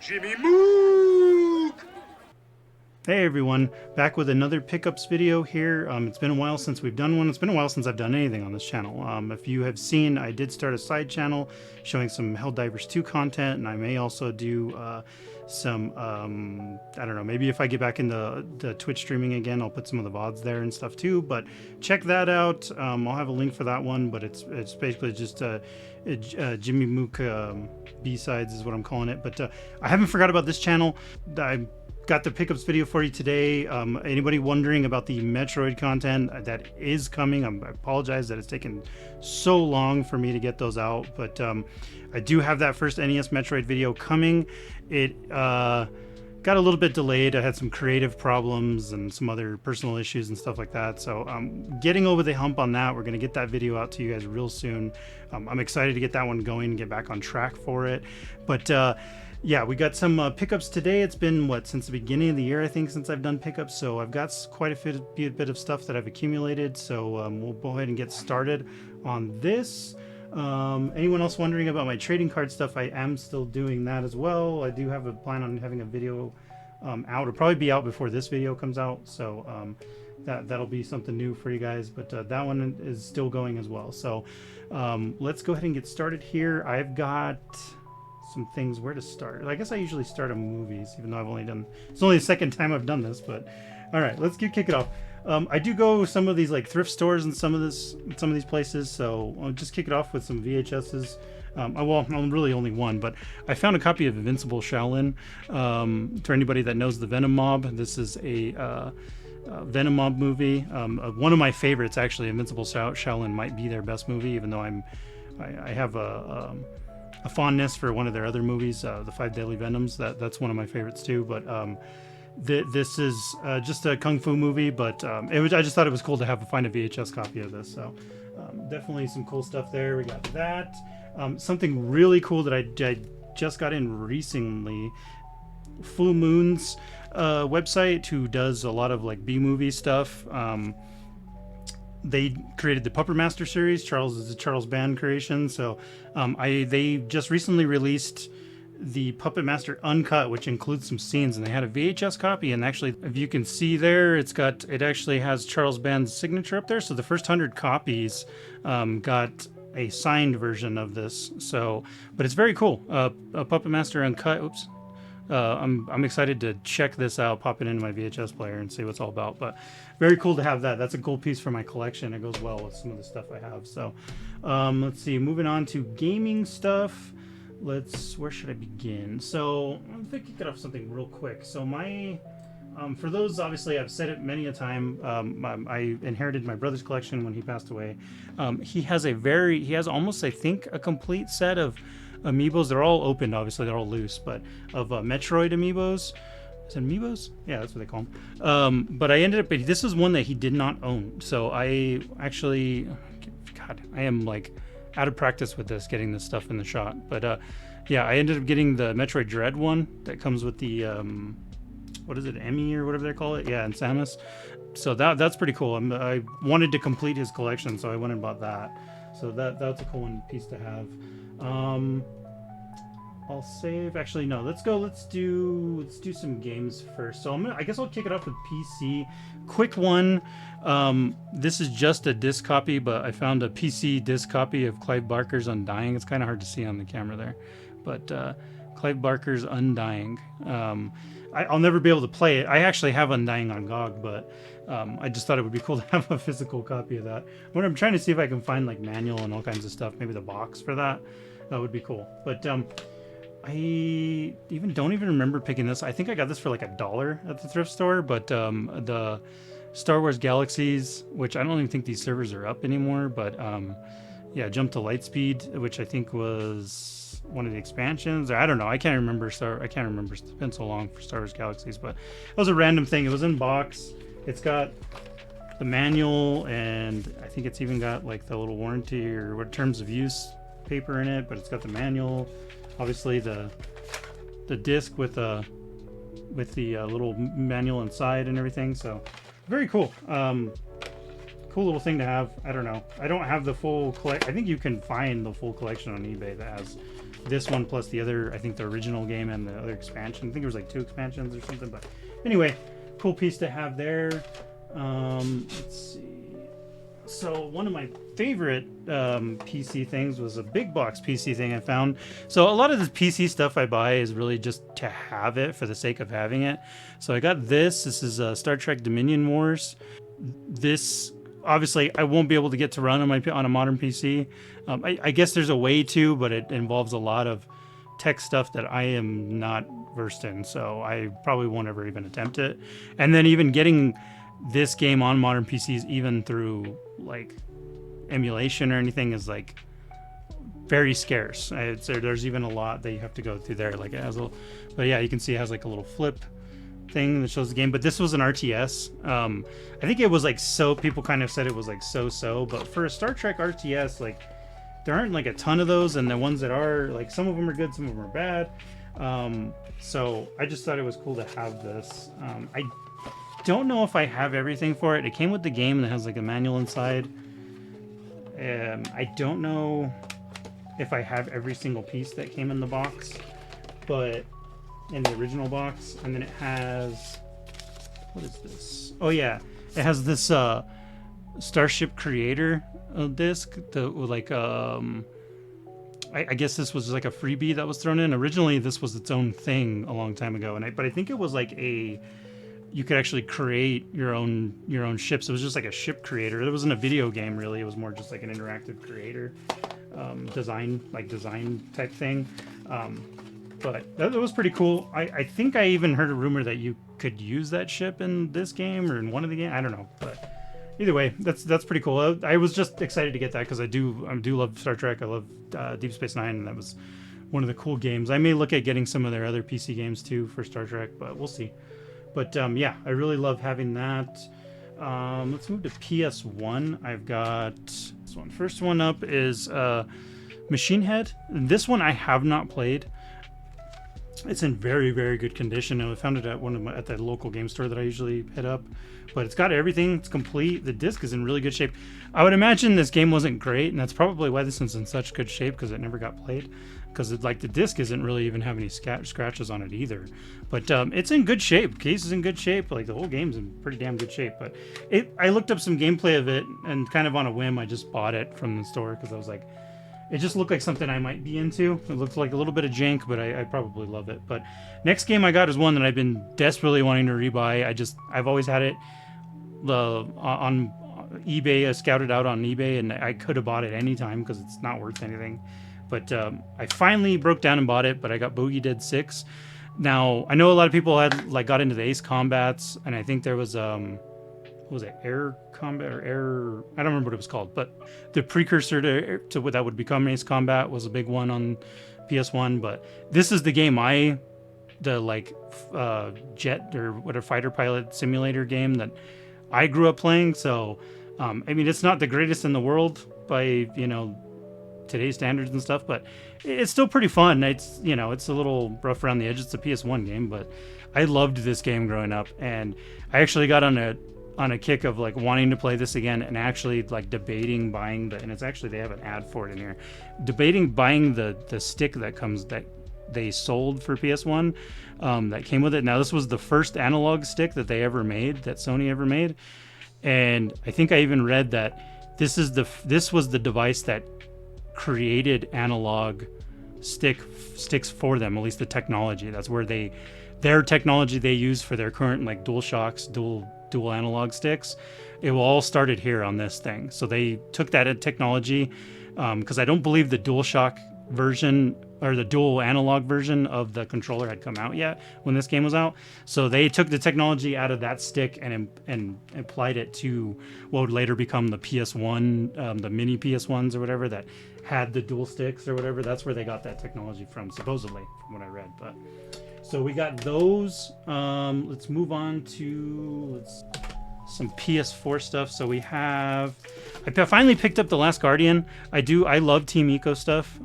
Jimmy Mook! Hey everyone, back with another pickups video here. It's been a while since we've done one. It's been a while since I've done anything on this channel. If you have seen, I did start a side channel showing some Helldivers 2 content, and I may also do some, I don't know, maybe if I get back into the Twitch streaming again, I'll put some of the VODs there and stuff too, but check that out. I'll have a link for that one, but it's basically just Jimmy Mook B-sides is what I'm calling it. But I haven't forgot about this channel. I got the pickups video for you today. Anybody wondering about the Metroid content that is coming, I apologize that it's taken so long for me to get those out, but I do have that first NES Metroid video coming. It got a little bit delayed. I had some creative problems and some other personal issues and stuff like that, so getting over the hump on that. We're going to get that video out to you guys real soon. I'm excited to get that one going and get back on track for it. But yeah, we got some pickups today. It's been, what, since the beginning of the year, I think, since I've done pickups. So I've got quite a bit of stuff that I've accumulated. So we'll go ahead and get started on this. Anyone else wondering about my trading card stuff? I am still doing that as well. I do have a plan on having a video out. It'll probably be out before this video comes out. So that'll be something new for you guys. But that one is still going as well. So let's go ahead and get started here. I've got some things where to start. I guess I usually start on movies, even though I've only done, it's only the second time I've done this, but all right, let's kick it off. I do go some of these like thrift stores and some of these places, so I'll just kick it off with some VHSs. Well, I'm really only one, but I found a copy of Invincible Shaolin. For anybody that knows the Venom Mob, this is a Venom Mob movie. One of my favorites, actually. Invincible Shaolin might be their best movie, even though I have a fondness for one of their other movies, the Five Deadly Venoms. That's one of my favorites too. But this is just a kung fu movie, but I just thought it was cool to find a VHS copy of this. So definitely some cool stuff there. We got that. Something really cool that I just got in recently. Full Moon's website, who does a lot of like B-movie stuff. They created the Puppet Master series. Charles is a Charles Band creation. So they just recently released the Puppet Master Uncut, which includes some scenes, and they had a VHS copy. And actually, if you can see there, it actually has Charles Band's signature up there. So the first 100 copies got a signed version of this. So, but it's very cool. A Puppet Master Uncut. Oops. I'm excited to check this out, pop it into my VHS player and see what it's all about. But very cool to have that. That's a cool piece for my collection. It goes well with some of the stuff I have. So let's see, moving on to gaming stuff. Where should I begin? So I'm thinking kick it off something real quick. So my for those, obviously I've said it many a time, I inherited my brother's collection when he passed away. He has almost, I think, a complete set of amiibos. They're all opened, obviously they're all loose, but of Metroid amiibos. Is it amiibos? Yeah, that's what they call them. But I ended up, this is one that he did not own. So I actually, God, I am like out of practice with getting this stuff in the shot. But yeah, I ended up getting the Metroid Dread one that comes with the, what is it, Emmy or whatever they call it? Yeah, and Samus. So that's pretty cool. I wanted to complete his collection, so I went and bought that. So that's a cool piece to have. I'll save. Actually, no. Let's do some games first. So I guess I'll kick it off with PC. Quick one. This is just a disc copy, but I found a PC disc copy of Clive Barker's Undying. It's kind of hard to see on the camera there, but Clive Barker's Undying. I'll never be able to play it. I actually have Undying on GOG, but I just thought it would be cool to have a physical copy of that. What I'm trying to see if I can find like manual and all kinds of stuff, maybe the box for that. That would be cool. But I don't even remember picking this. I think I got this for like $1 at the thrift store, but the Star Wars Galaxies, which I don't even think these servers are up anymore, but yeah, Jump to Lightspeed, which I think was one of the expansions. I don't know. I can't remember. It's been so long for Star Wars Galaxies, but it was a random thing. It was in box. It's got the manual, and I think it's even got like the little warranty or what terms of use paper in it, but it's got the manual, obviously the disc with the little manual inside and everything. So very cool. Cool little thing to have. I don't know. I don't have the full collect. I think you can find the full collection on eBay that has this one plus the other, I think the original game and the other expansion. I think it was like 2 expansions or something. But anyway, cool piece to have there. Let's see. So one of my favorite PC things was a big box PC thing I found. So a lot of the PC stuff I buy is really just to have it for the sake of having it. So I got this. This is Star Trek Dominion Wars. This obviously I won't be able to get to run on a modern PC. I guess there's a way to, but it involves a lot of tech stuff that I am not versed in. So I probably won't ever even attempt it. And then even getting this game on modern PCs, even through like emulation or anything, is like very scarce. There's even a lot that you have to go through there. Like it has a, but yeah, you can see it has like a little flip thing that shows the game. But this was an RTS. I think it was like, so people kind of said it was like so, but for a Star Trek RTS, like there aren't like a ton of those, and the ones that are, like some of them are good, some of them are bad. So I just thought it was cool to have this. I don't know if I have everything for it. It came with the game that has like a manual inside. I don't know if I have every single piece that came in the box, but in the original box. And then it has, what is this? Oh yeah, it has this Starship Creator disc that was like I guess this was like a freebie that was thrown in. Originally this was its own thing a long time ago, but I think it was like you could actually create your own ships. It was just like a ship creator. It wasn't a video game really. It was more just like an interactive creator, design type thing. But that was pretty cool. I think I even heard a rumor that you could use that ship in this game or in one of the games. I don't know, but either way, that's pretty cool. I was just excited to get that because I do love Star Trek. I love Deep Space Nine, and that was one of the cool games. I may look at getting some of their other PC games too for Star Trek, but we'll see. But yeah, I really love having that. Let's move to PS1. I've got this one. First one up is Machine Head. This one I have not played. It's in very, very good condition. I found it at the local game store that I usually hit up. But it's got everything. It's complete. The disc is in really good shape. I would imagine this game wasn't great, and that's probably why this one's in such good shape, because it never got played. Because like the disc isn't really even have any scratches on it either. But it's in good shape. Case is in good shape. Like the whole game's in pretty damn good shape. But I looked up some gameplay of it, and kind of on a whim, I just bought it from the store because I was like, it just looked like something I might be into. It looked like a little bit of jank, but I probably love it. But next game I got is one that I've been desperately wanting to rebuy. I've always had it on eBay. I scouted out on eBay, and I could have bought it anytime because it's not worth anything. But I finally broke down and bought it. But I got Bogey Dead 6. Now I know a lot of people had got into the Ace Combats, and I think there was what was it, Air Combat or Air? I don't remember what it was called, but the precursor to what that would become Ace Combat was a big one on PS1. But this is the game jet or whatever fighter pilot simulator game that I grew up playing. So I mean, it's not the greatest in the world by today's standards and stuff, but it's still pretty fun. It's it's a little rough around the edge. It's a PS1 game, but I loved this game growing up, and I actually got on a kick of wanting to play this again, and actually debating buying and it's actually, they have an ad for it in here, debating buying the stick that they sold for PS1 that came with it. Now this was the first analog stick that they ever made, that Sony ever made, and I think I even read that this was the device that created analog sticks for them, at least the technology. That's where their technology they use for their current DualShocks, dual analog sticks. It all started here on this thing. So they took that technology, because I don't believe the DualShock version or the dual analog version of the controller had come out yet when this game was out. So they took the technology out of that stick and applied it to what would later become the PS1, the mini PS1s or whatever that had the dual sticks or whatever. That's where they got that technology from, supposedly, from what I read. But so we got those. Let's move on to some PS4 stuff. So we have, I finally picked up The Last Guardian. I love Team Eco stuff.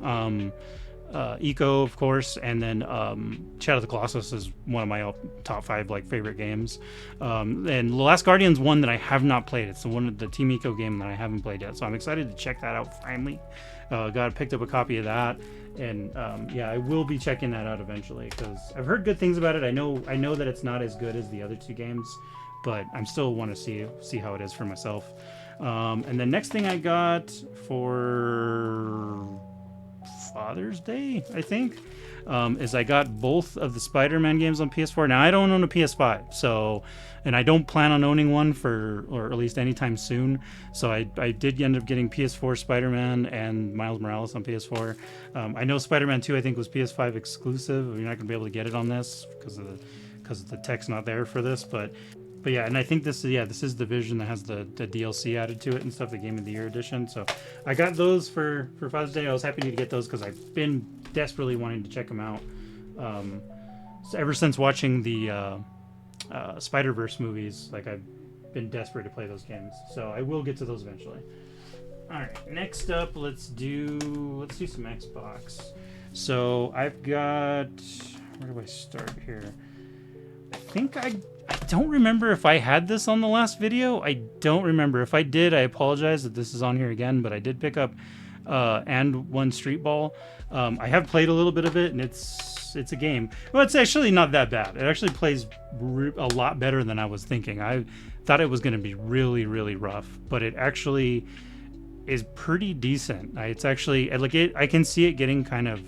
Eco, of course, and then Shadow of the Colossus is one of my top 5 like favorite games. And The Last Guardian's one that I have not played. It's the Team Eco game that I haven't played yet, so I'm excited to check that out finally. Picked up a copy of that, and yeah, I will be checking that out eventually because I've heard good things about it. I know that it's not as good as the other 2 games, but I'm still want to see how it is for myself. And the next thing I got for Father's Day, I think, is I got both of the Spider-Man games on PS4. Now I don't own a PS5, so, and I don't plan on owning one or at least anytime soon. So I did end up getting PS4 Spider-Man and Miles Morales on PS4. I know Spider-Man 2 I think was PS5 exclusive. You're not gonna be able to get it on this because the tech's not there for this, but yeah, and I think this is the Division that has the DLC added to it and stuff, the Game of the Year edition. So I got those for Father's Day. I was happy to get those because I've been desperately wanting to check them out. So ever since watching the Spider-Verse movies, like I've been desperate to play those games. So I will get to those eventually. All right, next up, let's do some Xbox. So I've got, where do I start here? I think I don't remember if I had this on the last video. I don't remember. If I did, I apologize that this is on here again, but I did pick up And One Street Ball. I have played a little bit of it, and it's a game. Well, it's actually not that bad. It actually plays a lot better than I was thinking. I thought it was going to be really, really rough, but it actually is pretty decent. It's actually, like, I can see it getting kind of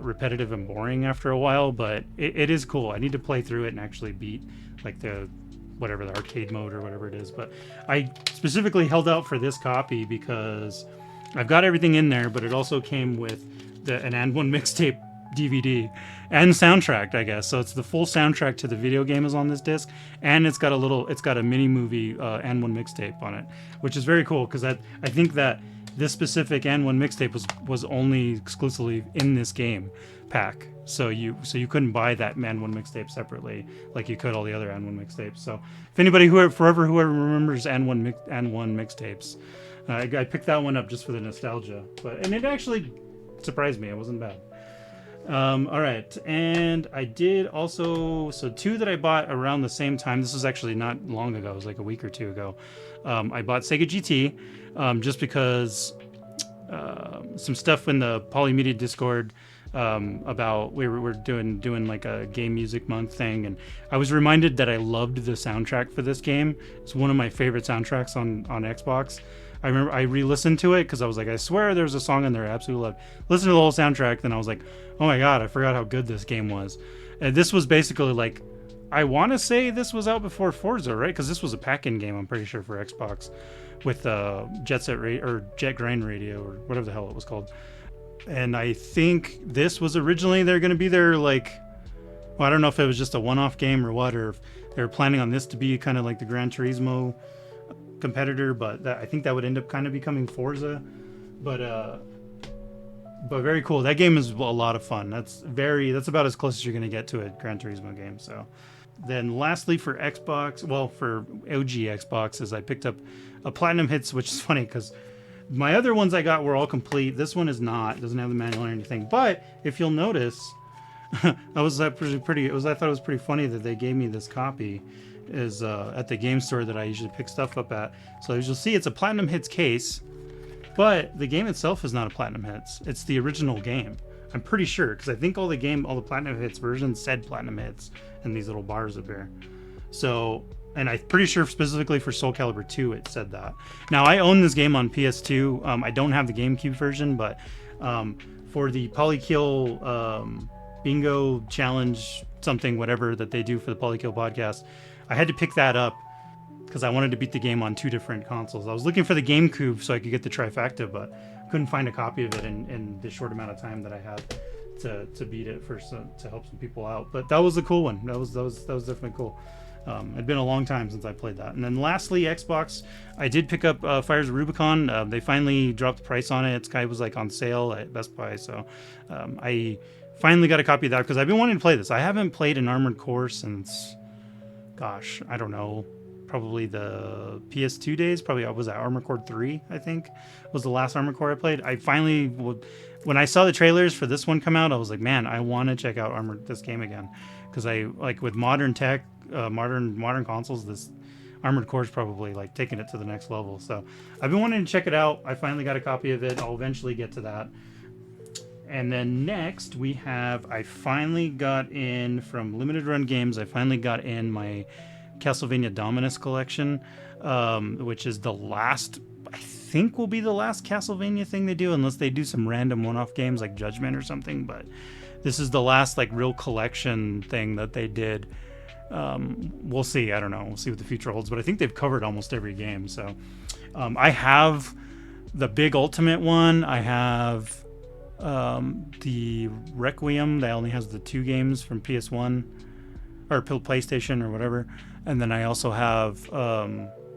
repetitive and boring after a while, but it is cool. I need to play through it and actually beat like the arcade mode or whatever it is. But I specifically held out for this copy because I've got everything in there, but it also came with an And One mixtape DVD and soundtrack, I guess. So it's the full soundtrack to the video game is on this disc, and it's got a mini movie And One mixtape on it, which is very cool because I think that this specific And One mixtape was only exclusively in this game pack. So you couldn't buy that And One mixtape separately like you could all the other And One mixtapes. So if anybody whoever remembers And One mixtapes, I picked that one up just for the nostalgia. And it actually surprised me. It wasn't bad. All right, and I did also, so 2 that I bought around the same time. This was actually not long ago. It was like a week or 2 ago. I bought Sega GT just because some stuff in the Polymedia Discord about we were doing like a game music month thing, and I was reminded that I loved the soundtrack for this game. It's one of my favorite soundtracks on Xbox. I remember I re-listened to it because I was like, I swear there's a song in there I absolutely loved. Listened to the whole soundtrack, then I was like, oh my god, I forgot how good this game was. And this was basically like, I want to say this was out before Forza, right? Because this was a pack-in game, I'm pretty sure, for Xbox with Jet Grind Radio or whatever the hell it was called. And I think this was originally they're going to be their like, well, I don't know if it was just a one-off game or what, or if they were planning on this to be kind of like the Gran Turismo competitor, but I think that would end up kind of becoming Forza. But very cool. That game is a lot of fun. That's about as close as you're going to get to a Gran Turismo game. So then lastly for Xbox, well, for OG Xbox, is I picked up a Platinum Hits, which is funny because my other ones I got were all complete. This one is not. It doesn't have the manual or anything. But if you'll notice, I thought it was pretty funny that they gave me this copy is at the game store that I usually pick stuff up at. So as you'll see, it's a Platinum Hits case, but the game itself is not a Platinum Hits. It's the original game. I'm pretty sure, because I think all the Platinum Hits versions said Platinum Hits in these little bars up here. So, and I'm pretty sure specifically for Soul Calibur 2 it said that. Now I own this game on PS2. I don't have the GameCube version, but for the Polykill Bingo Challenge something, whatever that they do for the Polykill podcast, I had to pick that up because I wanted to beat the game on 2 different consoles. I was looking for the GameCube so I could get the trifecta, but couldn't find a copy of it in the short amount of time that I had to beat it to help some people out. But that was a cool one. That was definitely cool. It'd been a long time since I played that. And then lastly, Xbox, I did pick up Fires of Rubicon. They finally dropped the price on it. It was like on sale at Best Buy, so I finally got a copy of that because I've been wanting to play this. I haven't played an Armored Core since, gosh, I don't know, probably the PS2 days. Probably was that Armored Core 3, I think, was the last Armored Core I played. I finally when I saw the trailers for this one come out, I was like, man, I want to check out this game again, because I like with modern tech, modern consoles, this Armored Core is probably like taking it to the next level. So I've been wanting to check it out. I finally got a copy of it. I'll eventually get to that. And then next we have, I finally got in from Limited Run Games, I finally got in my Castlevania Dominus collection, which is the last, I think will be the last Castlevania thing they do, unless they do some random one-off games like Judgment or something. But this is the last like real collection thing that they did. We'll see. I don't know. We'll see what the future holds. But I think they've covered almost every game. So I have the big Ultimate one. I have the Requiem that only has the 2 games from PS1 or PlayStation or whatever. And then I also have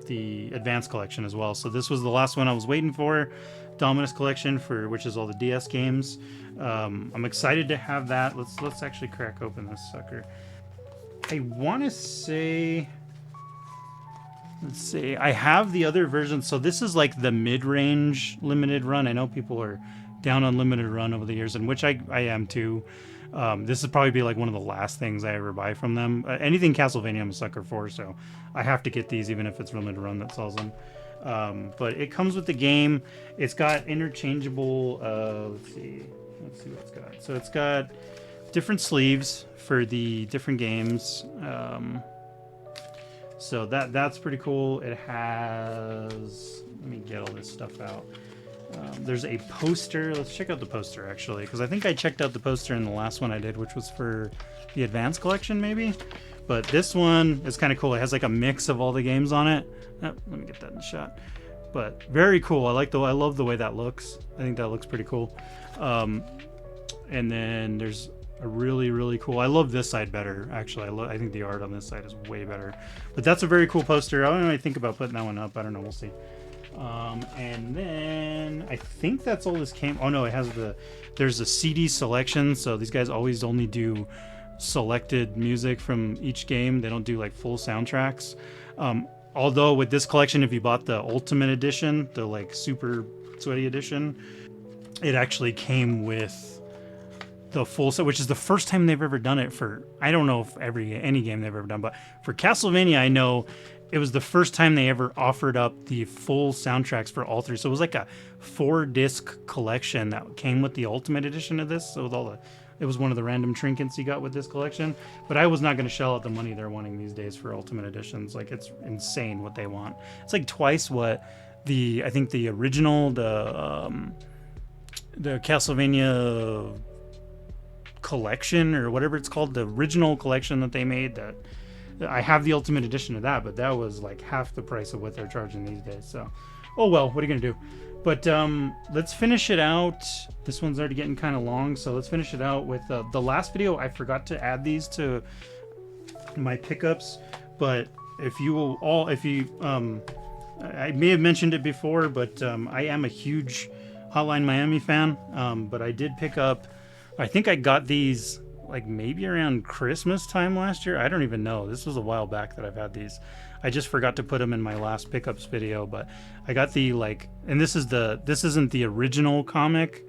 the Advanced Collection as well. So this was the last one I was waiting for, Dominus Collection, for which is all the DS games. I'm excited to have that. Let's actually crack open this sucker. I want to say, let's see, I have the other version. So this is like the mid-range Limited Run. I know people are down on Limited Run over the years, and which I am too. This would probably be like one of the last things I ever buy from them. Anything Castlevania I'm a sucker for, so I have to get these even if it's Limited Run that sells them. But it comes with the game. It's got interchangeable, let's see what it's got. So it's got different sleeves for the different games. So that's pretty cool. It has, let me get all this stuff out. There's a poster. Let's check out the poster actually, because I think I checked out the poster in the last one I did, which was for the Advanced Collection maybe. But this one is kind of cool. It has like a mix of all the games on it. Oh, let me get that in the shot. But very cool. I love the way that looks. I think that looks pretty cool. And then there's a really cool, I love this side better actually. I think the art on this side is way better. But that's a very cool poster. I don't know, I think about putting that one up. I don't know, we'll see. And then I think that's all this came. Oh no, it has there's a CD selection. So these guys always only do selected music from each game. They don't do like full soundtracks. Although with this collection, if you bought the Ultimate Edition, the like super sweaty edition, it actually came with the full set, which is the first time they've ever done it for, I don't know if any game they've ever done, but for Castlevania, I know it was the first time they ever offered up the full soundtracks for all 3. So it was like a 4-disc collection that came with the Ultimate Edition of this. So with it was one of the random trinkets you got with this collection. But I was not going to shell out the money they're wanting these days for Ultimate Editions. Like, it's insane what they want. It's like twice what I think the original, the Castlevania collection or whatever it's called, the original collection that they made, that I have the Ultimate Edition of that, but that was like half the price of what they're charging these days. So, oh well, what are you gonna do? But let's finish it out. This one's already getting kind of long, so let's finish it out with the last video. I forgot to add these to my pickups, but I may have mentioned it before, but I am a huge Hotline Miami fan. But I did pick up, I think I got these like maybe around Christmas time last year. I don't even know. This was a while back that I've had these. I just forgot to put them in my last pickups video, but I got the and this isn't the original comic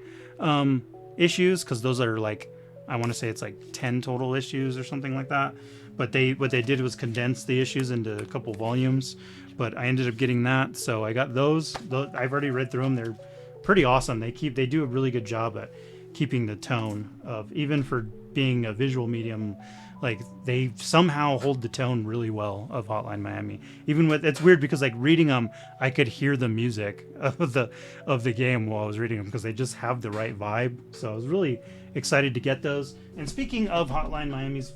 issues, because those are like, I want to say it's like 10 total issues or something like that. But what they did was condense the issues into a couple volumes. But I ended up getting that, so I got those. I've already read through them. They're pretty awesome. They do a really good job at keeping the tone of, even for being a visual medium, like they somehow hold the tone really well of Hotline Miami. Even with, it's weird because like reading them, I could hear the music of the game while I was reading them, because they just have the right vibe. So I was really excited to get those. And speaking of Hotline Miami's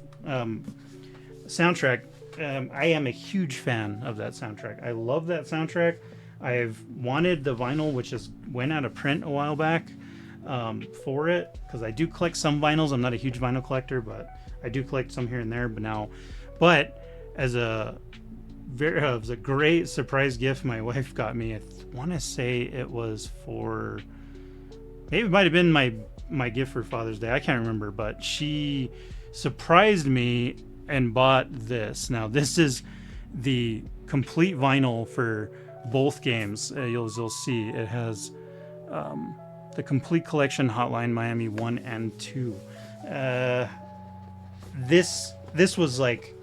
soundtrack, I am a huge fan of that soundtrack. I love that soundtrack. I've wanted the vinyl, which went out of print a while back, for it, because I do collect some vinyls. I'm not a huge vinyl collector, but I do collect some here and there. But as it was a great surprise gift my wife got me. I want to say it was for, maybe it might have been my gift for Father's Day. I can't remember, but she surprised me and bought this. Now this is the complete vinyl for both games. You'll see it has the Complete Collection Hotline Miami 1 and 2. This was like,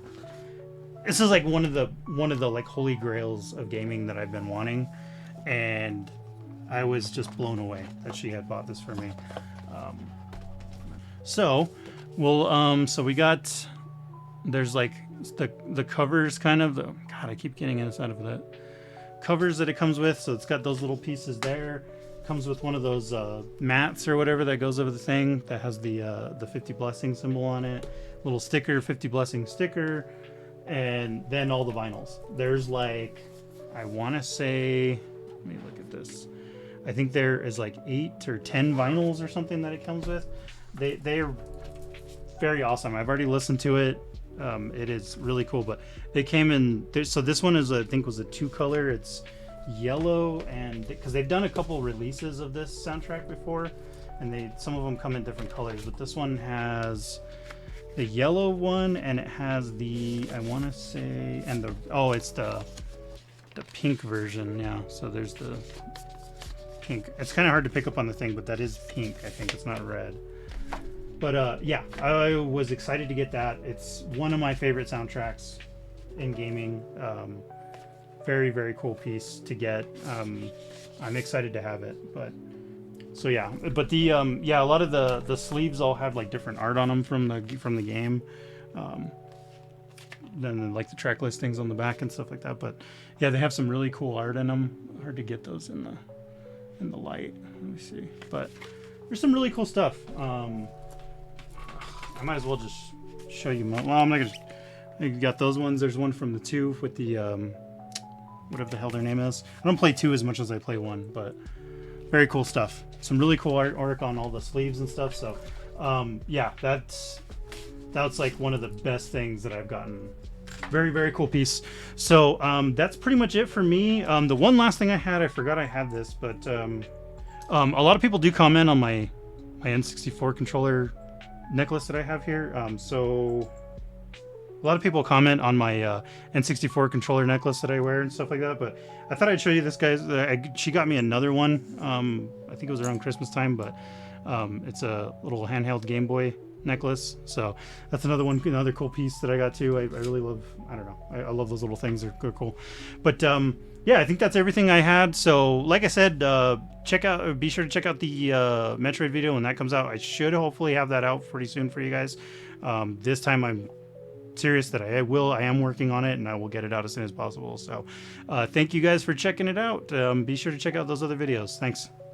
this is like one of the like holy grails of gaming that I've been wanting, and I was just blown away that she had bought this for me. So we got, there's like the covers kind of, God, I keep getting inside of that covers that it comes with. So it's got those little pieces there. Comes with one of those mats or whatever that goes over the thing that has the 50 blessing symbol on it, little sticker, 50 blessing sticker, and then all the vinyls. There's like, I want to say, let me look at this. I think there is like 8 or 10 vinyls or something that it comes with. They're very awesome. I've already listened to it. It is really cool, but they came in, so this one is, I think, was a 2-color. It's yellow, and because they've done a couple releases of this soundtrack before, and some of them come in different colors, but this one has the yellow one, and it has the, I want to say, and it's the pink version. Yeah, so there's the pink. It's kind of hard to pick up on the thing, but that is pink. I think it's not red. But yeah, I was excited to get that. It's one of my favorite soundtracks in gaming. Very, very cool piece to get. I'm excited to have it. But so yeah, but the yeah, a lot of the sleeves all have like different art on them from the game. Then like the track listings on the back and stuff like that. But yeah, they have some really cool art in them. Hard to get those in the light. Let me see. But there's some really cool stuff. I might as well just show you well, I'm not gonna. You got those ones. There's one from the 2 with the whatever the hell their name is. I don't play 2 as much as I play 1, but very cool stuff. Some really cool artwork on all the sleeves and stuff. So yeah, that's like one of the best things that I've gotten. Very, very cool piece. So that's pretty much it for me. The one last thing I had, I forgot I had this, but a lot of people do comment on my N64 controller necklace that I have here. So a lot of people comment on my N64 controller necklace that I wear and stuff like that, but I thought I'd show you this, guys. She got me another one. I think it was around Christmas time, but it's a little handheld Game Boy necklace. So that's another cool piece that I got too. I really love, I don't know, I love those little things. They're cool. But yeah, I think that's everything I had. So like I said, be sure to check out the Metroid video when that comes out. I should hopefully have that out pretty soon for you guys. This time I'm serious that I am working on it, and I will get it out as soon as possible. So thank you guys for checking it out. Be sure to check out those other videos. Thanks.